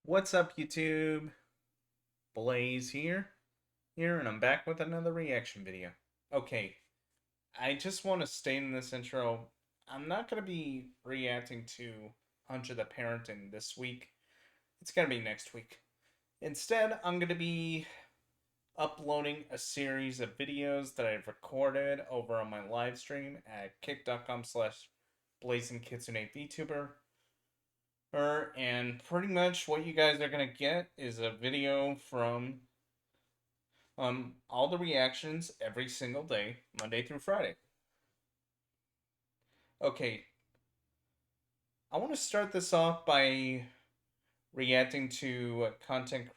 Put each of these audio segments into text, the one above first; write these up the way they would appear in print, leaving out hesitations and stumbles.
What's up, YouTube? Blaze here, and I'm back with another reaction video. Okay, I just want to state in this intro, I'm not going to be reacting to Hunter the Parenting this week. It's going to be next week. Instead, I'm going to be uploading a series of videos that I've recorded over on my live stream at kick.com/blazingkitsune and pretty much what you guys are gonna get is a video from all the reactions every single day, Monday through Friday. Okay, I want to start this off by reacting to a content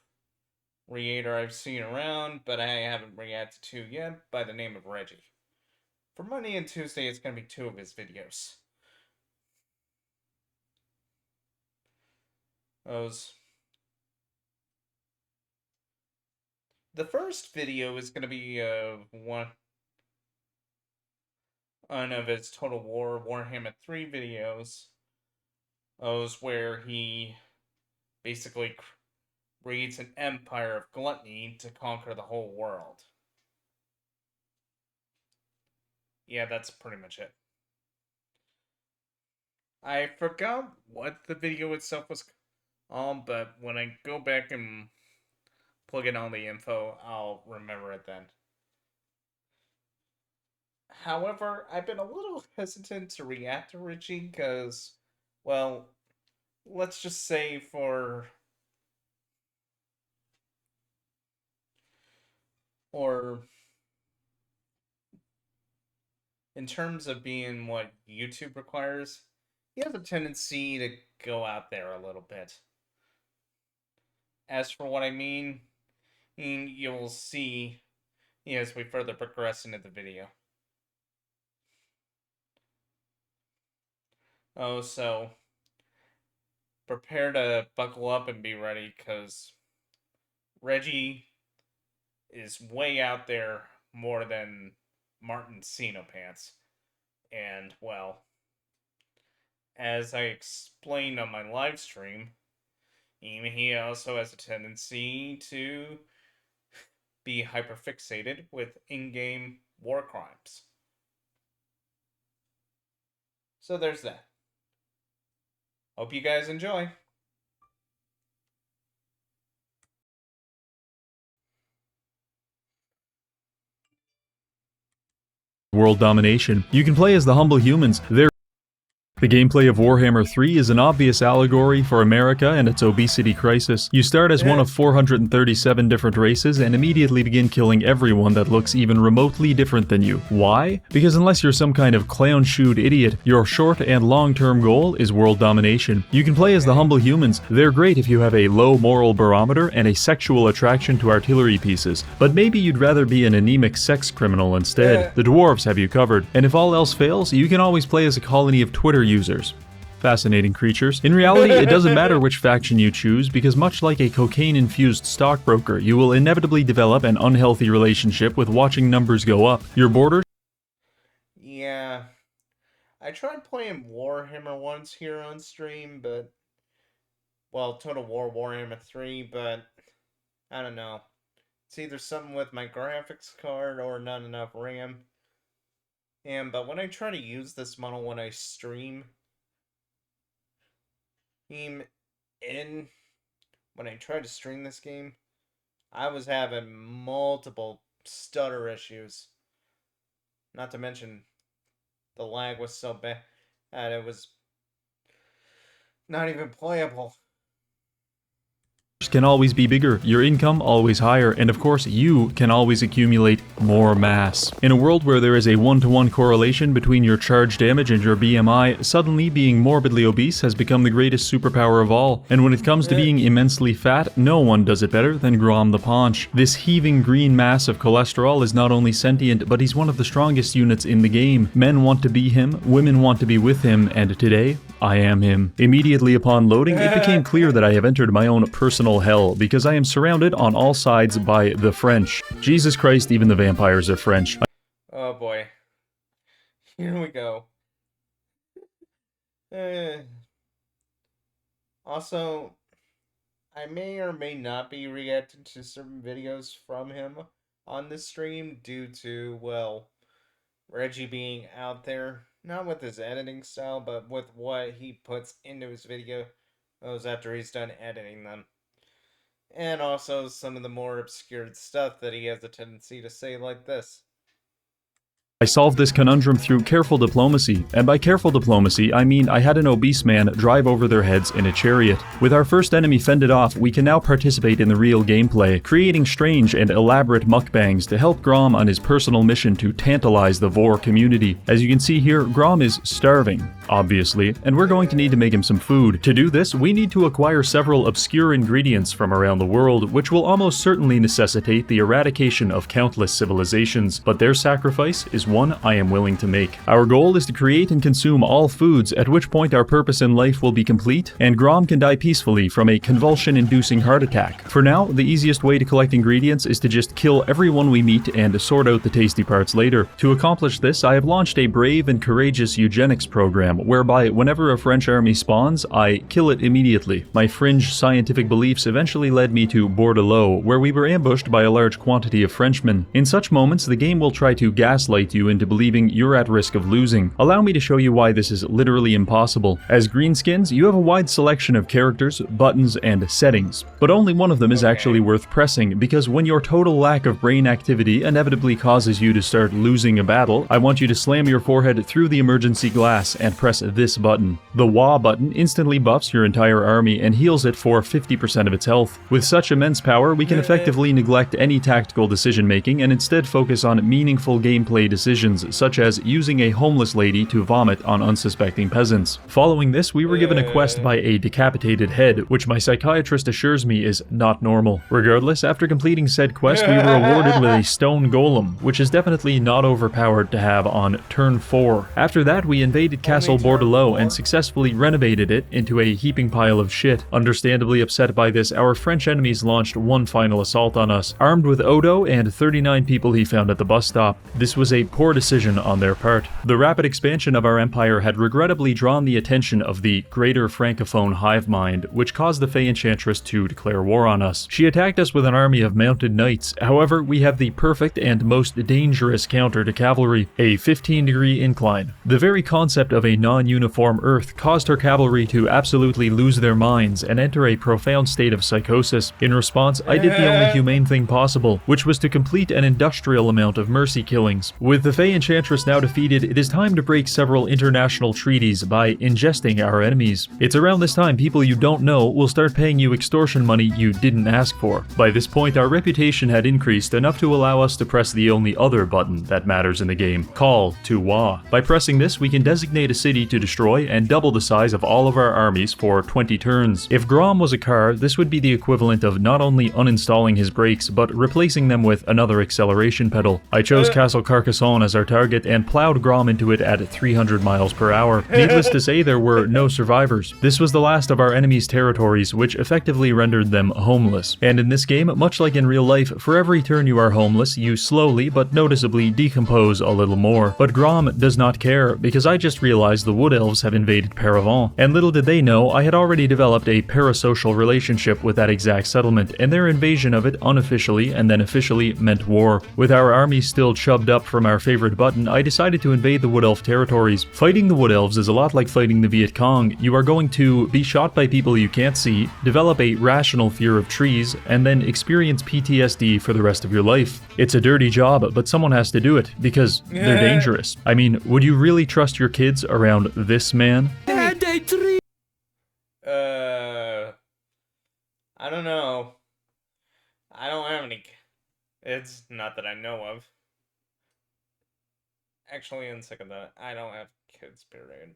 creator I've seen around, but I haven't reacted to yet, by the name of Reggie. For Monday and Tuesday, it's gonna be two of his videos. Those. The first video is gonna be one of his Total War Warhammer 3 videos. Those where he basically creates an empire of gluttony to conquer the whole world. Yeah, that's pretty much it. I forgot what the video itself was on, but when I go back and plug in all the info, I'll remember it then. However, I've been a little hesitant to react to Richie because, well, let's just say or in terms of being what YouTube requires, he has a tendency to go out there a little bit. As for what I mean, you'll see as we further progress into the video. Oh, so prepare to buckle up and be ready, because Reggie is way out there more than Martin Cino Pants. And, well, as I explained on my live stream, he also has a tendency to be hyperfixated with in-game war crimes. So there's that. Hope you guys enjoy. World domination. You can play as the humble humans. The gameplay of Warhammer 3 is an obvious allegory for America and its obesity crisis. You start as one of 437 different races and immediately begin killing everyone that looks even remotely different than you. Why? Because unless you're some kind of clown-shoed idiot, your short and long-term goal is world domination. You can play as the humble humans. They're great if you have a low moral barometer and a sexual attraction to artillery pieces. But maybe you'd rather be an anemic sex criminal instead. The dwarves have you covered. And if all else fails, you can always play as a colony of Twitter users. Fascinating creatures. In reality, it doesn't matter which faction you choose, because much like a cocaine-infused stockbroker, you will inevitably develop an unhealthy relationship with watching numbers go up. Your borders? Yeah. I tried playing Warhammer once here on stream, but... well, Total War Warhammer 3, but... I don't know. It's either something with my graphics card or not enough RAM. But when I try to use this model when I stream, when I tried to stream this game, I was having multiple stutter issues. Not to mention, the lag was so bad that it was not even playable. Can always be bigger, your income always higher, and of course you can always accumulate more mass. In a world where there is a one-to-one correlation between your charge damage and your BMI, suddenly being morbidly obese has become the greatest superpower of all. And when it comes to being immensely fat, no one does it better than Grom the Paunch. This heaving green mass of cholesterol is not only sentient, but he's one of the strongest units in the game. Men want to be him, women want to be with him, and today, I am him. Immediately upon loading, it became clear that I have entered my own personal hell, because I am surrounded on all sides by the French. Jesus Christ, even the vampires are French. Oh boy. Here we go. Also, I may or may not be reacting to certain videos from him on this stream due to, well, Reggie being out there, not with his editing style, but with what he puts into his videos after he's done editing them. And also some of the more obscure stuff that he has a tendency to say, like this. I solved this conundrum through careful diplomacy, and by careful diplomacy, I mean I had an obese man drive over their heads in a chariot. With our first enemy fended off, we can now participate in the real gameplay, creating strange and elaborate mukbangs to help Grom on his personal mission to tantalize the Vor community. As you can see here, Grom is starving, obviously, and we're going to need to make him some food. To do this, we need to acquire several obscure ingredients from around the world, which will almost certainly necessitate the eradication of countless civilizations, but their sacrifice is one I am willing to make. Our goal is to create and consume all foods, at which point our purpose in life will be complete, and Grom can die peacefully from a convulsion-inducing heart attack. For now, the easiest way to collect ingredients is to just kill everyone we meet and sort out the tasty parts later. To accomplish this, I have launched a brave and courageous eugenics program, whereby whenever a French army spawns, I kill it immediately. My fringe scientific beliefs eventually led me to Bordeaux, where we were ambushed by a large quantity of Frenchmen. In such moments, the game will try to gaslight you into believing you're at risk of losing. Allow me to show you why this is literally impossible. As greenskins, you have a wide selection of characters, buttons, and settings, but only one of them is actually worth pressing, because when your total lack of brain activity inevitably causes you to start losing a battle, I want you to slam your forehead through the emergency glass and press this button. The WA button instantly buffs your entire army and heals it for 50% of its health. With such immense power, we can effectively neglect any tactical decision making and instead focus on meaningful gameplay decisions, such as using a homeless lady to vomit on unsuspecting peasants. Following this, we were given a quest by a decapitated head, which my psychiatrist assures me is not normal. Regardless, after completing said quest, we were awarded with a stone golem, which is definitely not overpowered to have on turn 4. After that, we invaded Castle Bordeaux and successfully renovated it into a heaping pile of shit. Understandably upset by this, our French enemies launched one final assault on us, armed with Odo and 39 people he found at the bus stop. This was a poor decision on their part. The rapid expansion of our empire had regrettably drawn the attention of the Greater Francophone hive mind, which caused the Fey Enchantress to declare war on us. She attacked us with an army of mounted knights. However, we have the perfect and most dangerous counter to cavalry, a 15-degree incline. The very concept of a non-uniform Earth caused her cavalry to absolutely lose their minds and enter a profound state of psychosis. In response, I did the only humane thing possible, which was to complete an industrial amount of mercy killings. With the Fey Enchantress now defeated, it is time to break several international treaties by ingesting our enemies. It's around this time people you don't know will start paying you extortion money you didn't ask for. By this point, our reputation had increased enough to allow us to press the only other button that matters in the game, Call to Wa. By pressing this, we can designate a city to destroy and double the size of all of our armies for 20 turns. If Grom was a car, this would be the equivalent of not only uninstalling his brakes, but replacing them with another acceleration pedal. I chose Castle Carcassonne as our target and plowed Grom into it at 300 miles per hour. Needless to say, there were no survivors. This was the last of our enemies' territories, which effectively rendered them homeless. And in this game, much like in real life, for every turn you are homeless, you slowly but noticeably decompose a little more. But Grom does not care, because I just realized the Wood Elves have invaded Paravent, and little did they know I had already developed a parasocial relationship with that exact settlement, and their invasion of it unofficially and then officially meant war. With our army still chubbed up from our favorite button, I decided to invade the Wood Elf territories. Fighting the Wood Elves is a lot like fighting the Viet Cong. You are going to be shot by people you can't see, develop a rational fear of trees, and then experience PTSD for the rest of your life. It's a dirty job, but someone has to do it, because they're dangerous. I mean, would you really trust your kids around this man? I don't know. I don't have any kids. Not that I know of. Actually, in second thought, I don't have kids, period.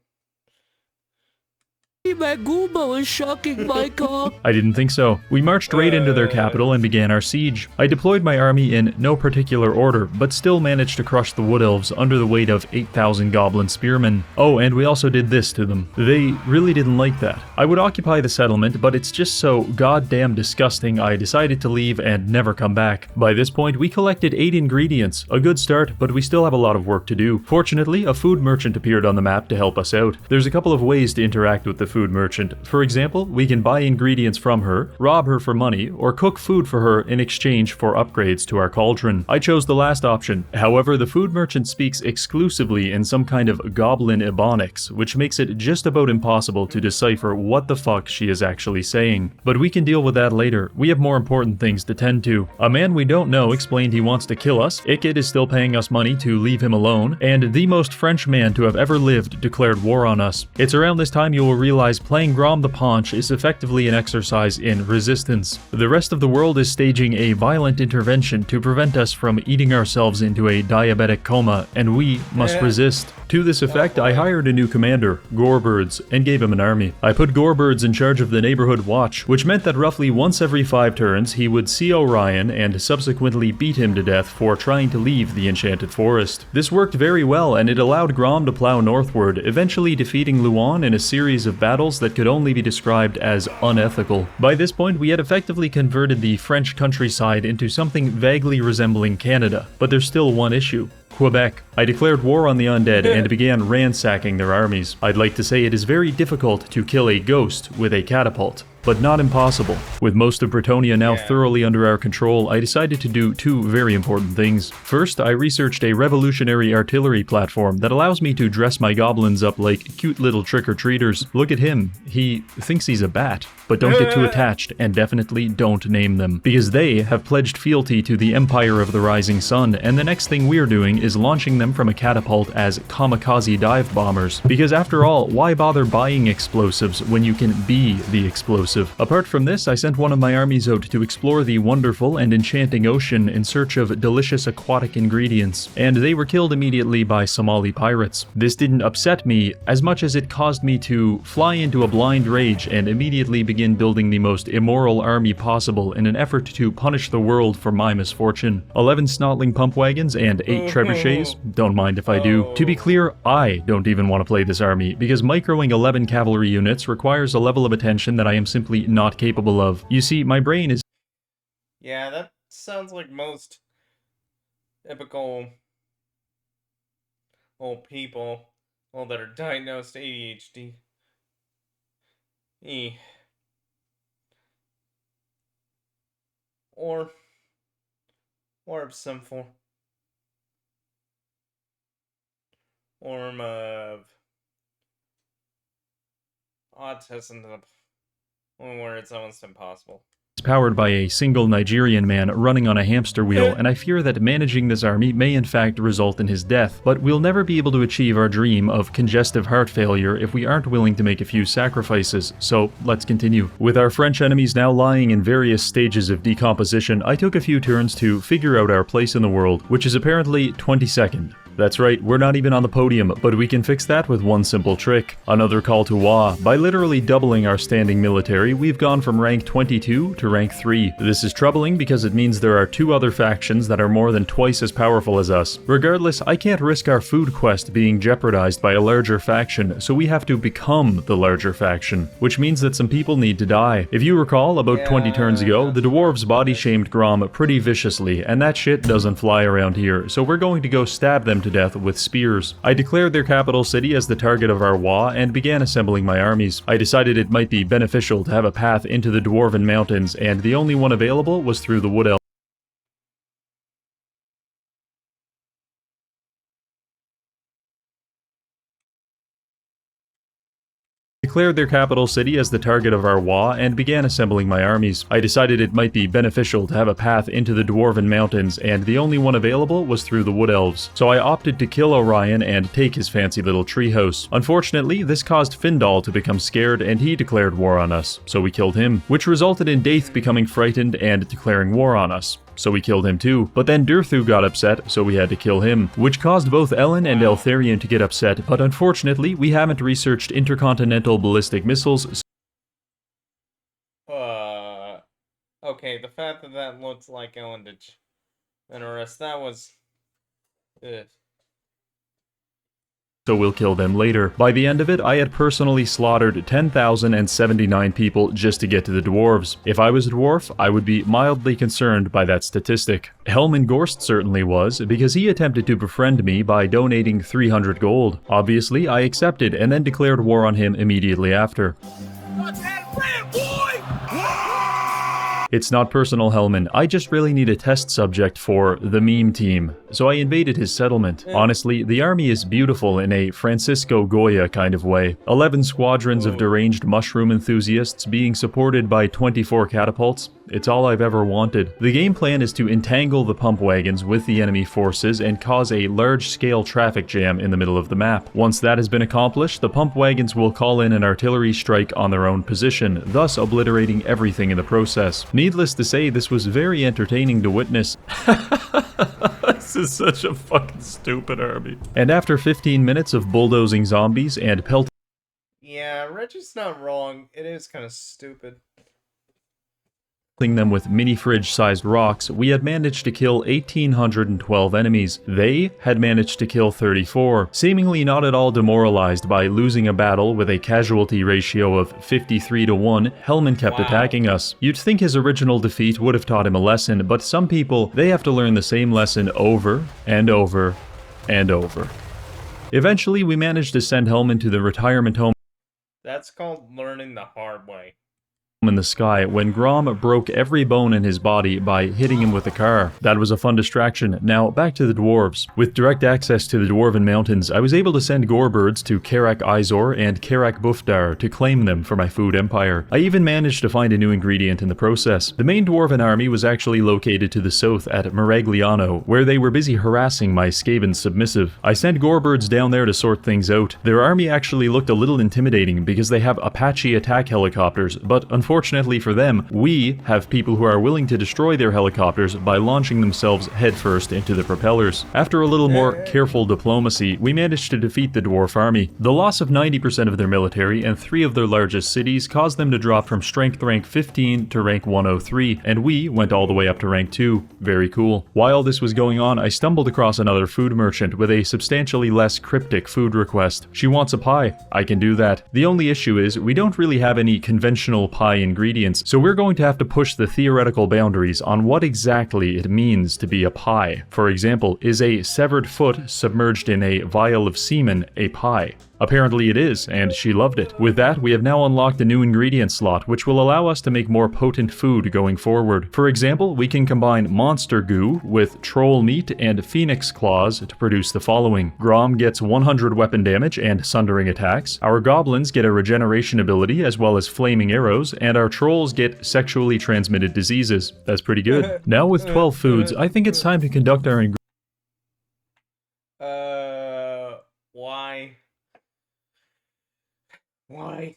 My Goomba is shocking my cock. I didn't think so. We marched right into their capital and began our siege. I deployed my army in no particular order, but still managed to crush the Wood Elves under the weight of 8,000 goblin spearmen. Oh, and we also did this to them. They really didn't like that. I would occupy the settlement, but it's just so goddamn disgusting I decided to leave and never come back. By this point, we collected 8 ingredients. A good start, but we still have a lot of work to do. Fortunately, a food merchant appeared on the map to help us out. There's a couple of ways to interact with the food merchant. For example, we can buy ingredients from her, rob her for money, or cook food for her in exchange for upgrades to our cauldron. I chose the last option. However, the food merchant speaks exclusively in some kind of goblin ebonics, which makes it just about impossible to decipher what the fuck she is actually saying. But we can deal with that later. We have more important things to tend to. A man we don't know explained he wants to kill us, Ikid is still paying us money to leave him alone, and the most French man to have ever lived declared war on us. It's around this time you will realize playing Grom the Paunch is effectively an exercise in resistance. The rest of the world is staging a violent intervention to prevent us from eating ourselves into a diabetic coma, and we must resist. To this effect, I hired a new commander, Gorebirds, and gave him an army. I put Gorebirds in charge of the neighborhood watch, which meant that roughly once every 5 turns he would see Orion and subsequently beat him to death for trying to leave the Enchanted Forest. This worked very well, and it allowed Grom to plow northward, eventually defeating Luan in a series of battles that could only be described as unethical. By this point, we had effectively converted the French countryside into something vaguely resembling Canada, but there's still one issue. Quebec. I declared war on the undead and began ransacking their armies. I'd like to say it is very difficult to kill a ghost with a catapult, but not impossible. With most of Bretonia now thoroughly under our control, I decided to do 2 very important things. First, I researched a revolutionary artillery platform that allows me to dress my goblins up like cute little trick-or-treaters. Look at him. He thinks he's a bat. But don't get too attached, and definitely don't name them, because they have pledged fealty to the Empire of the Rising Sun, and the next thing we're doing is launching them from a catapult as kamikaze dive bombers. Because after all, why bother buying explosives when you can be the explosive? Apart from this, I sent one of my armies out to explore the wonderful and enchanting ocean in search of delicious aquatic ingredients, and they were killed immediately by Somali pirates. This didn't upset me as much as it caused me to fly into a blind rage and immediately begin building the most immoral army possible in an effort to punish the world for my misfortune. 11 snotling pump wagons and 8 trebuchets? Don't mind if I do. To be clear, I don't even want to play this army, because microing 11 cavalry units requires a level of attention that I am simply not capable of. You see, my brain is... Yeah, that sounds like most typical old people, that are diagnosed ADHD. Or of some form of autism to the point where it's almost impossible. powered by a single Nigerian man running on a hamster wheel, and I fear that managing this army may in fact result in his death, but we'll never be able to achieve our dream of congestive heart failure if we aren't willing to make a few sacrifices, so let's continue. With our French enemies now lying in various stages of decomposition, I took a few turns to figure out our place in the world, which is apparently 22nd. That's right, we're not even on the podium, but we can fix that with one simple trick. Another call to Wa. By literally doubling our standing military, we've gone from rank 22 to rank 3. This is troubling because it means there are 2 other factions that are more than twice as powerful as us. Regardless, I can't risk our food quest being jeopardized by a larger faction, so we have to become the larger faction, which means that some people need to die. If you recall, about 20 turns ago, the dwarves body-shamed Grom pretty viciously, and that shit doesn't fly around here, so we're going to go stab them to death with spears. I declared their capital city as the target of our Wa and began assembling my armies. I decided it might be beneficial to have a path into the Dwarven Mountains, and the only one available was through the Wood Elf. Declared their capital city as the target of our Wa and began assembling my armies. I decided it might be beneficial to have a path into the Dwarven Mountains, and the only one available was through the Wood Elves, so I opted to kill Orion and take his fancy little treehouse. Unfortunately, this caused Findal to become scared and he declared war on us, so we killed him, which resulted in Daith becoming frightened and declaring war on us. So we killed him too. But then Durthu got upset, so we had to kill him, which caused both Ellen and Eltharion to get upset, but unfortunately, we haven't researched intercontinental ballistic missiles. Okay, the fact that that looks like Ellen DeGeneres, that was, ugh. so we'll kill them later. By the end of it, I had personally slaughtered 10,079 people just to get to the dwarves. If I was a dwarf, I would be mildly concerned by that statistic. Helman Gorst certainly was, because he attempted to befriend me by donating 300 gold. Obviously, I accepted and then declared war on him immediately after. It's not personal, Hellman. I just really need a test subject for the meme team. So I invaded his settlement. Honestly, the army is beautiful in a Francisco Goya kind of way. 11 squadrons of deranged mushroom enthusiasts being supported by 24 catapults. It's all I've ever wanted. The game plan is to entangle the pump wagons with the enemy forces and cause a large-scale traffic jam in the middle of the map. Once that has been accomplished, the pump wagons will call in an artillery strike on their own position, thus obliterating everything in the process. Needless to say, this was very entertaining to witness. This is such a fucking stupid army. And after 15 minutes of bulldozing zombies and pelting Yeah, Reggie's not wrong. It is kind of stupid. them with mini-fridge-sized rocks, we had managed to kill 1,812 enemies. They had managed to kill 34, seemingly not at all demoralized by losing a battle with a casualty ratio of 53 to 1. Hellman kept attacking us. You'd think his original defeat would have taught him a lesson, but some people, they have to learn the same lesson over and over and over. Eventually, we managed to send Hellman to the retirement home That's called learning the hard way. in the sky when Grom broke every bone in his body by hitting him with a car. That was a fun distraction. Now, back to the dwarves. With direct access to the Dwarven Mountains, I was able to send Gorebirds to Karak Izor and Karak Bufdar to claim them for my food empire. I even managed to find a new ingredient in the process. The main Dwarven army was actually located to the south at Maragliano, where they were busy harassing my Skaven submissive. I sent Gorebirds down there to sort things out. Their army actually looked a little intimidating because they have Apache attack helicopters, but unfortunately for them, we have people who are willing to destroy their helicopters by launching themselves headfirst into the propellers. After a little more careful diplomacy, we managed to defeat the dwarf army. The loss of 90% of their military and 3 of their largest cities caused them to drop from strength rank 15 to rank 103, and we went all the way up to rank 2. Very cool. While this was going on, I stumbled across another food merchant with a substantially less cryptic food request. She wants a pie. I can do that. The only issue is, we don't really have any conventional pie ingredients, so we're going to have to push the theoretical boundaries on what exactly it means to be a pie. For example, is a severed foot submerged in a vial of semen a pie? Apparently it is, and she loved it. With that, we have now unlocked a new ingredient slot, which will allow us to make more potent food going forward. For example, we can combine monster goo with troll meat and phoenix claws to produce the following. Grom gets 100 weapon damage and sundering attacks, our goblins get a regeneration ability as well as flaming arrows, and our trolls get sexually transmitted diseases. That's pretty good. Now with 12 foods, I think it's time to conduct our Why? Why?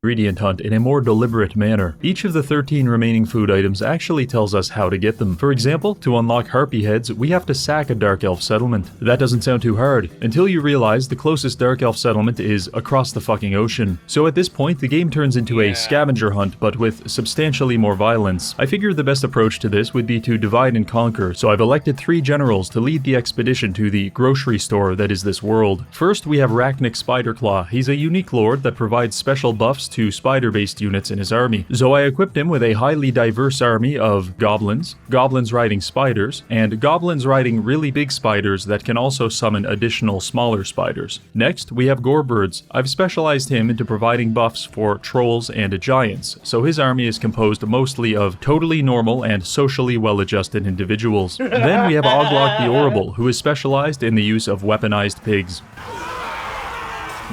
ingredient hunt in a more deliberate manner. Each of the 13 remaining food items actually tells us how to get them. For example, to unlock harpy heads, we have to sack a Dark Elf settlement. That doesn't sound too hard, until you realize the closest Dark Elf settlement is across the fucking ocean. So at this point, the game turns into a scavenger hunt, but with substantially more violence. I figured the best approach to this would be to divide and conquer, so I've elected 3 generals to lead the expedition to the grocery store that is this world. First, we have Rachnik Spiderclaw. He's a unique lord that provides special buffs to spider-based units in his army. So I equipped him with a highly diverse army of goblins, goblins riding spiders, and goblins riding really big spiders that can also summon additional smaller spiders. Next, we have Gorebirds. I've specialized him into providing buffs for trolls and giants, so his army is composed mostly of totally normal and socially well-adjusted individuals. Then we have Oglock the Orrible, who is specialized in the use of weaponized pigs.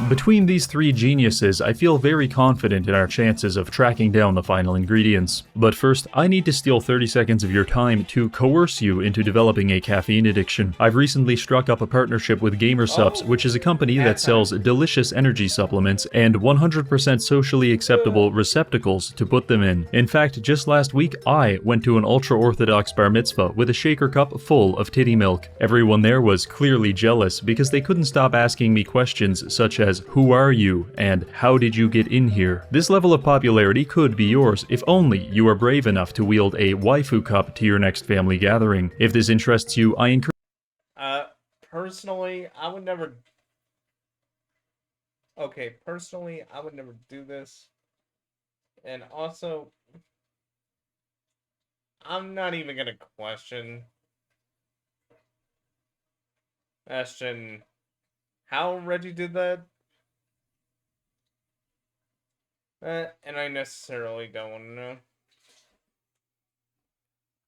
Between these 3 geniuses, I feel very confident in our chances of tracking down the final ingredients. But first, I need to steal 30 seconds of your time to coerce you into developing a caffeine addiction. I've recently struck up a partnership with GamerSups, which is a company that sells delicious energy supplements and 100% socially acceptable receptacles to put them in. In fact, just last week, I went to an ultra-orthodox bar mitzvah with a shaker cup full of titty milk. Everyone there was clearly jealous because they couldn't stop asking me questions such as, "Who are you?" and "How did you get in here?" This level of popularity could be yours if only you are brave enough to wield a waifu cup to your next family gathering. If this interests you, I encourage personally, I would never. Okay, personally, I would never do this. And also, I'm not even gonna question how Reggie did that. And I necessarily don't want to know.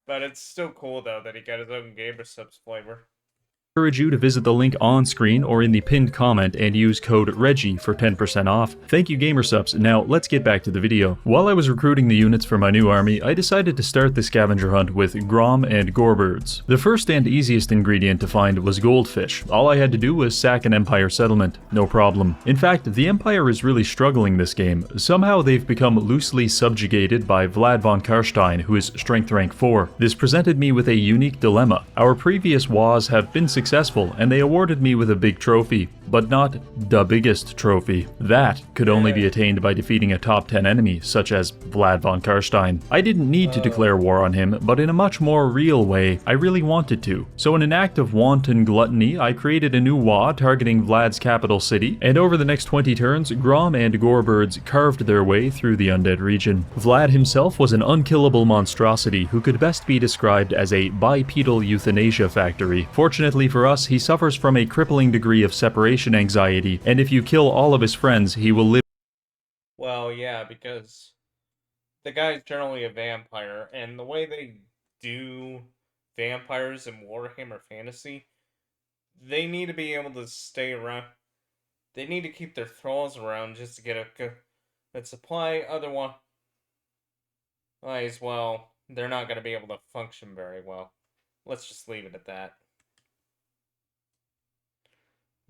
But it's still cool though that he got his own Gamer Subs flavor. Encourage you to visit the link on screen or in the pinned comment and use code REGGIE for 10% off. Thank you, GamerSubs. Now, let's get back to the video. While I was recruiting the units for my new army, I decided to start the scavenger hunt with Grom and Gorebirds. The first and easiest ingredient to find was goldfish. All I had to do was sack an Empire settlement. No problem. In fact, the Empire is really struggling this game. Somehow they've become loosely subjugated by Vlad von Karstein, who is strength rank 4. This presented me with a unique dilemma. Our previous wars have been successful, and they awarded me with a big trophy, but not the biggest trophy. That could only be attained by defeating a top 10 enemy, such as Vlad von Karstein. I didn't need to declare war on him, but in a much more real way, I really wanted to. So in an act of wanton gluttony, I created a new war targeting Vlad's capital city, and over the next 20 turns, Grom and Gorebirds carved their way through the undead region. Vlad himself was an unkillable monstrosity who could best be described as a bipedal euthanasia factory. Fortunately for us, he suffers from a crippling degree of separation anxiety, and if you kill all of his friends, he will live. Well, yeah, because the guy's generally a vampire, and the way they do vampires in Warhammer Fantasy, they need to be able to stay around. They need to keep their thralls around just to get a good supply. Otherwise, well, they're not going to be able to function very well. Let's just leave it at that.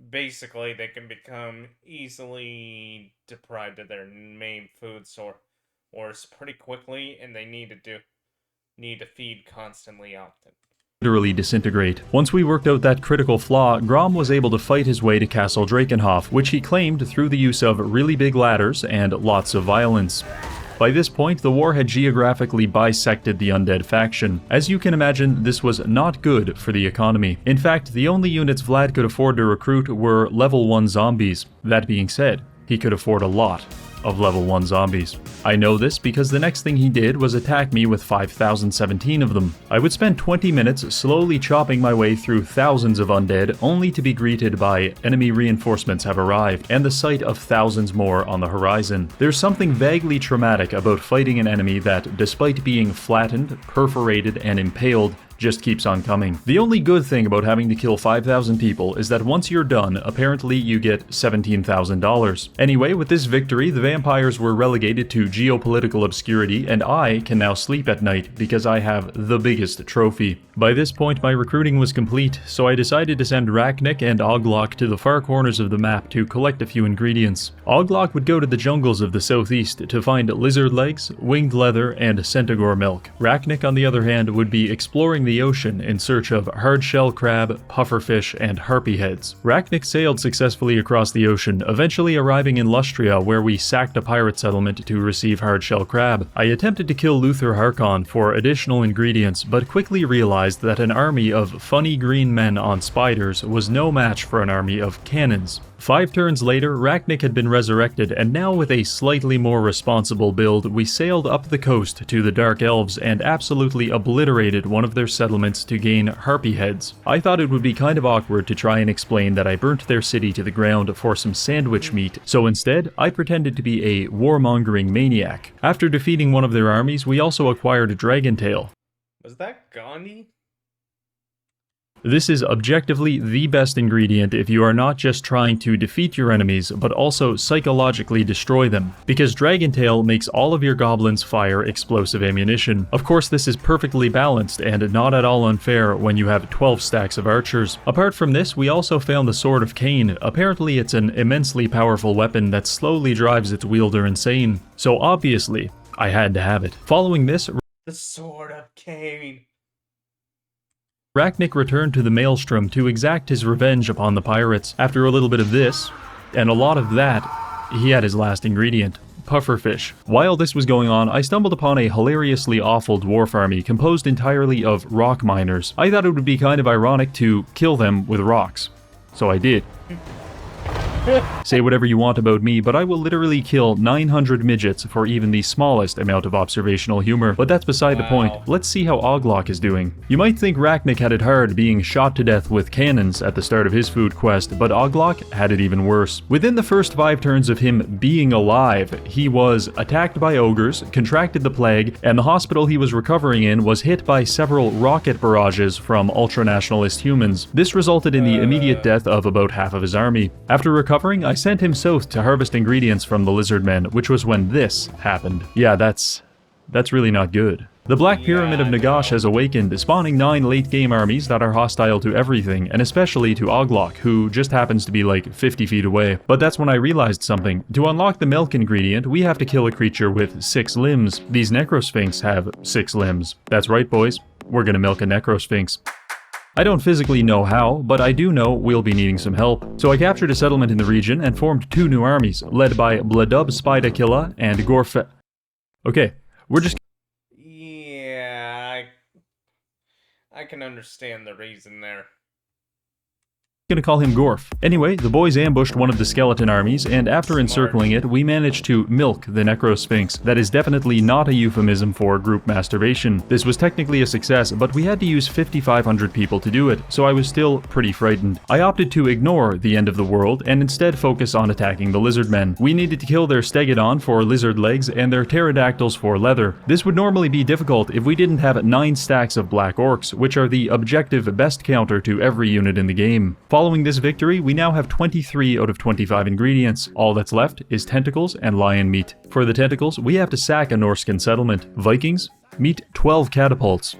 Basically, they can become easily deprived of their main food source pretty quickly, and they need to feed constantly often. Literally disintegrate. Once we worked out that critical flaw, Grom was able to fight his way to Castle Drakenhof, which he claimed through the use of really big ladders and lots of violence. By this point, the war had geographically bisected the undead faction. As you can imagine, this was not good for the economy. In fact, the only units Vlad could afford to recruit were level 1 zombies. That being said, he could afford a lot of level 1 zombies. I know this because the next thing he did was attack me with 5,017 of them. I would spend 20 minutes slowly chopping my way through thousands of undead, only to be greeted by enemy reinforcements have arrived, and the sight of thousands more on the horizon. There's something vaguely traumatic about fighting an enemy that, despite being flattened, perforated, and impaled, just keeps on coming. The only good thing about having to kill 5,000 people is that once you're done, apparently you get $17,000. Anyway, with this victory, the vampires were relegated to geopolitical obscurity, and I can now sleep at night because I have the biggest trophy. By this point, my recruiting was complete, so I decided to send Rachnik and Oglok to the far corners of the map to collect a few ingredients. Oglok would go to the jungles of the southeast to find lizard legs, winged leather, and centaur milk. Rachnik, on the other hand, would be exploring the ocean in search of hard-shell crab, pufferfish, and harpy heads. Rachnik sailed successfully across the ocean, eventually arriving in Lustria, where we sacked a pirate settlement to receive hard-shell crab. I attempted to kill Luther Harkon for additional ingredients, but quickly realized that an army of funny green men on spiders was no match for an army of cannons. 5 turns later, Rachnik had been resurrected, and now with a slightly more responsible build, we sailed up the coast to the Dark Elves and absolutely obliterated one of their settlements to gain harpy heads. I thought it would be kind of awkward to try and explain that I burnt their city to the ground for some sandwich meat, so instead, I pretended to be a warmongering maniac. After defeating one of their armies, we also acquired Dragontail. Was that Gandhi? This is objectively the best ingredient if you are not just trying to defeat your enemies, but also psychologically destroy them, because Dragontail makes all of your goblins fire explosive ammunition. Of course, this is perfectly balanced and not at all unfair when you have 12 stacks of archers. Apart from this, we also found the Sword of Cain. Apparently it's an immensely powerful weapon that slowly drives its wielder insane. So obviously, I had to have it. Following this, The Sword of Cain. Rachnik returned to the Maelstrom to exact his revenge upon the pirates. After a little bit of this, and a lot of that, he had his last ingredient, pufferfish. While this was going on, I stumbled upon a hilariously awful dwarf army composed entirely of rock miners. I thought it would be kind of ironic to kill them with rocks. So I did. Say whatever you want about me, but I will literally kill 900 midgets for even the smallest amount of observational humor. But that's beside the point. Let's see how Oglok is doing. You might think Rachnik had it hard being shot to death with cannons at the start of his food quest, but Oglok had it even worse. Within the first 5 turns of him being alive, he was attacked by ogres, contracted the plague, and the hospital he was recovering in was hit by several rocket barrages from ultra-nationalist humans. This resulted in the immediate death of about half of his army. After recovering, I sent him south to harvest ingredients from the lizard men, which was when this happened. Yeah, that's really not good. The Black Pyramid of Nagash has awakened, spawning 9 late-game armies that are hostile to everything, and especially to Oglok, who just happens to be like 50 feet away. But that's when I realized something. To unlock the milk ingredient, we have to kill a creature with 6 limbs. These Necrosphinx have 6 limbs. That's right, boys. We're gonna milk a Necrosphinx. I don't physically know how, but I do know we'll be needing some help. So I captured a settlement in the region and formed 2 new armies, led by Bladub Spidakilla and Gorfe... Okay, we're just... Yeah, I can understand the reason there. Gonna call him Gorf. Anyway, the boys ambushed one of the skeleton armies, and after encircling it, we managed to milk the Necrosphinx. That is definitely not a euphemism for group masturbation. This was technically a success, but we had to use 5,500 people to do it, so I was still pretty frightened. I opted to ignore the end of the world, and instead focus on attacking the lizard men. We needed to kill their Stegodon for lizard legs, and their pterodactyls for leather. This would normally be difficult if we didn't have 9 stacks of black orcs, which are the objective best counter to every unit in the game. Following this victory, we now have 23 out of 25 ingredients. All that's left is tentacles and lion meat. For the tentacles, we have to sack a Norscan settlement. Vikings, meet 12 catapults.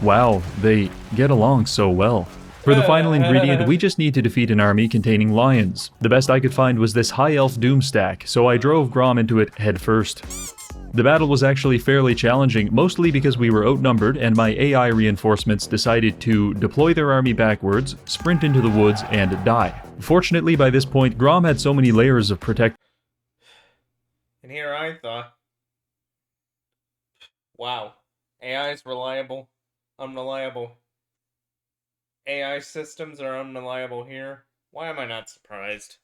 Wow, they get along so well. For the final ingredient, we just need to defeat an army containing lions. The best I could find was this high elf doomstack, so I drove Grom into it head first. The battle was actually fairly challenging, mostly because we were outnumbered and my AI reinforcements decided to deploy their army backwards, sprint into the woods, and die. Fortunately, by this point, Grom had so many layers of protection. And here I thought, wow, AI is reliable, unreliable. AI systems are unreliable here. Why am I not surprised?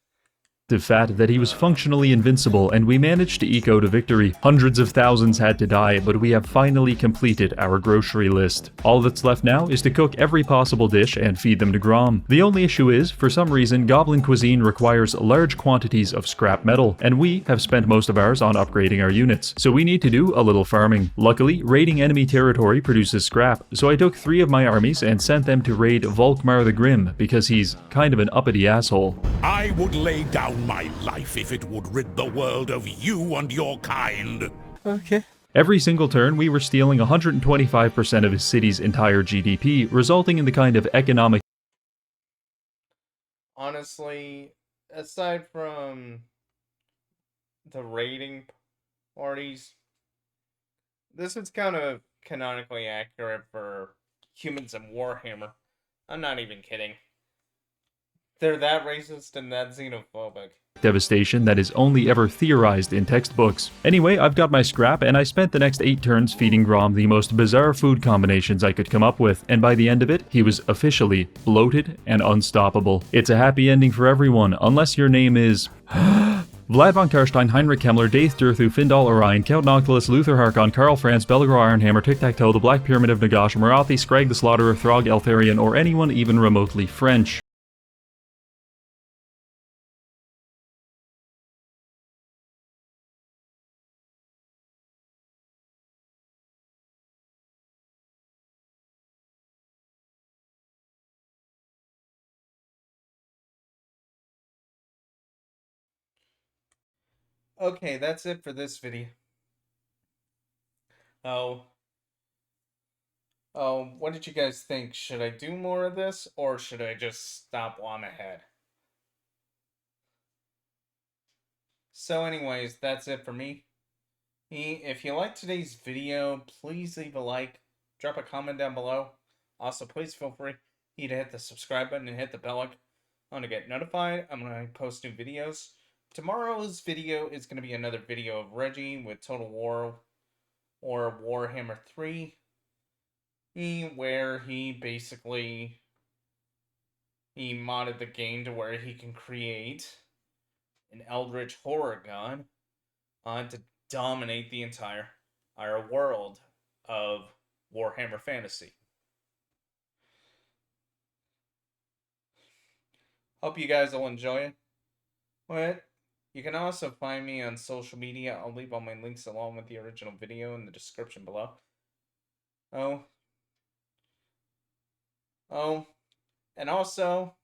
Fat that he was functionally invincible, and we managed to eke out a victory. Hundreds of thousands had to die, but we have finally completed our grocery list. All that's left now is to cook every possible dish and feed them to Grom. The only issue is, for some reason, Goblin cuisine requires large quantities of scrap metal, and we have spent most of ours on upgrading our units, so we need to do a little farming. Luckily, raiding enemy territory produces scrap, so I took 3 of my armies and sent them to raid Volkmar the Grim, because he's kind of an uppity asshole. I would lay down my life if it would rid the world of you and your kind. Okay. Every single turn, we were stealing 125% of his city's entire GDP, resulting in the kind of economic... Honestly, aside from the raiding parties, this is kind of canonically accurate for humans in Warhammer. I'm not even kidding. They're that racist and that xenophobic. Devastation that is only ever theorized in textbooks. Anyway, I've got my scrap, and I spent the next 8 turns feeding Grom the most bizarre food combinations I could come up with, and by the end of it, he was officially bloated and unstoppable. It's a happy ending for everyone, unless your name is... Vlad von Karstein, Heinrich Kemmler, Daith Durthu, Findal Orion, Count Noctilus, Luther Harkon, Karl Franz, Belgro Ironhammer, Tic-Tac-Toe, the Black Pyramid of Nagash, Marathi, Scrag the Slaughterer, Throg Eltharion, or anyone even remotely French. Okay, that's it for this video. What did you guys think? Should I do more of this, or should I just stop on ahead? So anyways, that's it for me. If you liked today's video, please leave a like, drop a comment down below. Also, please feel free to hit the subscribe button and hit the bell icon to get notified. I'm going to post new videos. tomorrow's video is going to be another video of Reggie with Total War or Warhammer 3, where he basically modded the game to where he can create an eldritch horror gun to dominate the entire world of Warhammer Fantasy. Hope you guys will enjoy it. But you can also find me on social media. I'll leave all my links along with the original video in the description below. And also,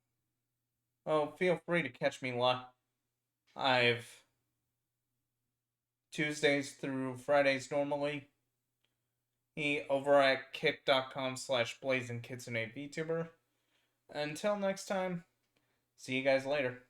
feel free to catch me live Tuesdays through Fridays normally. Over at kick.com/blazingkitsune VTuber. Until next time, see you guys later.